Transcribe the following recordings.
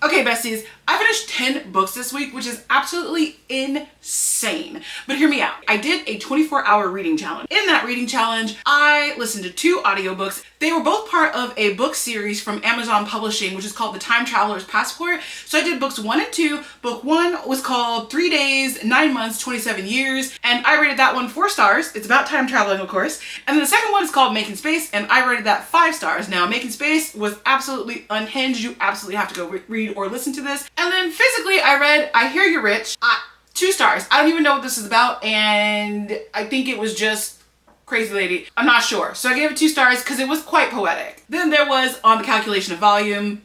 Okay, besties, I finished 10 books this week, which is absolutely insane. But hear me out. I did a 24-hour reading challenge. In that reading challenge, I listened to 2 audiobooks. They were both part of a book series from Amazon Publishing, which is called The Time Traveler's Passport. So I did books 1 and 2. Book 1 was called 3 Days, 9 Months, 27 Years, and I rated that one 4 stars. It's about time traveling, of course. And then the second one is called Making Space, and I rated that 5 stars. Now, Making Space was absolutely unhinged. You absolutely have to go read or listen to this. And then physically, I read I Hear You're Rich. 2 stars. I don't even know what this is about, and I think it was just crazy lady. I'm not sure. So I gave it 2 stars because it was quite poetic. Then there was On the Calculation of Volume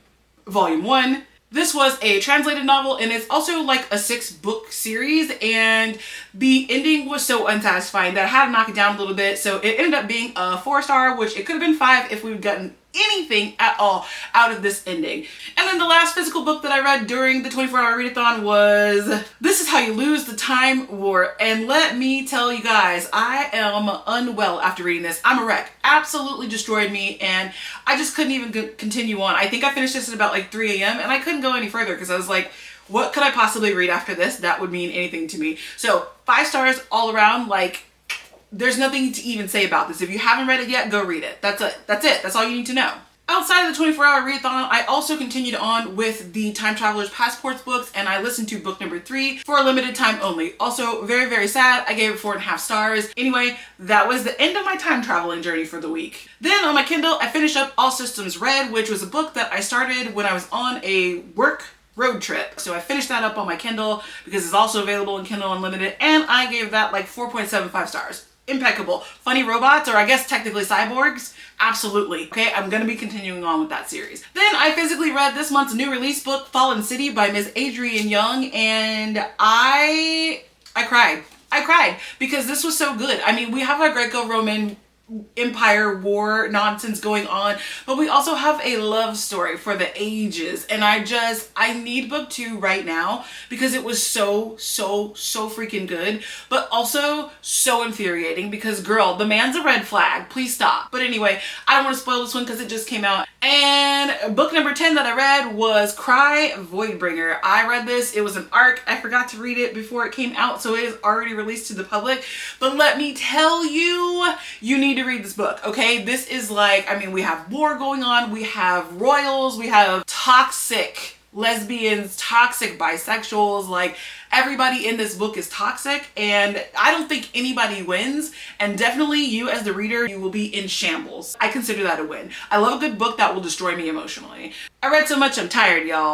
1. This was a translated novel, and it's also like a 6-book series, and the ending was so unsatisfying that I had to knock it down a little bit, so it ended up being a 4 star, which it could have been 5 if we'd gotten anything at all out of this ending. And then the last physical book that I read during the 24-hour readathon was This Is How You Lose the Time War. And let me tell you guys, I am unwell after reading this. I'm a wreck. Absolutely destroyed me, and I just couldn't even continue on. I think I finished this at about like 3 a.m. and I couldn't go any further because I was like, what could I possibly read after this that would mean anything to me? So 5 stars all around. Like, there's nothing to even say about this. If you haven't read it yet, go read it. That's it. That's all you need to know. Outside of the 24-hour readathon, I also continued on with the Time Traveler's Passports books, and I listened to book number 3 for a limited time only. Also, very, very sad. I gave it 4.5 stars. Anyway, that was the end of my time traveling journey for the week. Then on my Kindle, I finished up All Systems Red, which was a book that I started when I was on a work road trip. So I finished that up on my Kindle because it's also available in Kindle Unlimited, and I gave that like 4.75 stars. Impeccable. Funny robots, or I guess technically cyborgs? Absolutely. Okay, I'm gonna be continuing on with that series. Then I physically read this month's new release book, Fallen City by Ms. Adrienne Young, and I cried. I cried because this was so good. I mean, we have a Greco-Roman Empire war nonsense going on, but we also have a love story for the ages, and I need book 2 right now because it was so freaking good, but also so infuriating because, girl, the man's a red flag. Please stop. But anyway, I don't want to spoil this one because it just came out. And book number 10 that I read was Cry Voidbringer. I read this. It was an ARC. I forgot to read it before it came out, so it is already released to the public, but let me tell you, you need to read this book, okay? This is like, I mean, we have war going on, we have royals, we have toxic lesbians, toxic bisexuals, like everybody in this book is toxic, and I don't think anybody wins, and definitely you as the reader, you will be in shambles. I consider that a win. I love a good book that will destroy me emotionally. I read so much, I'm tired, y'all.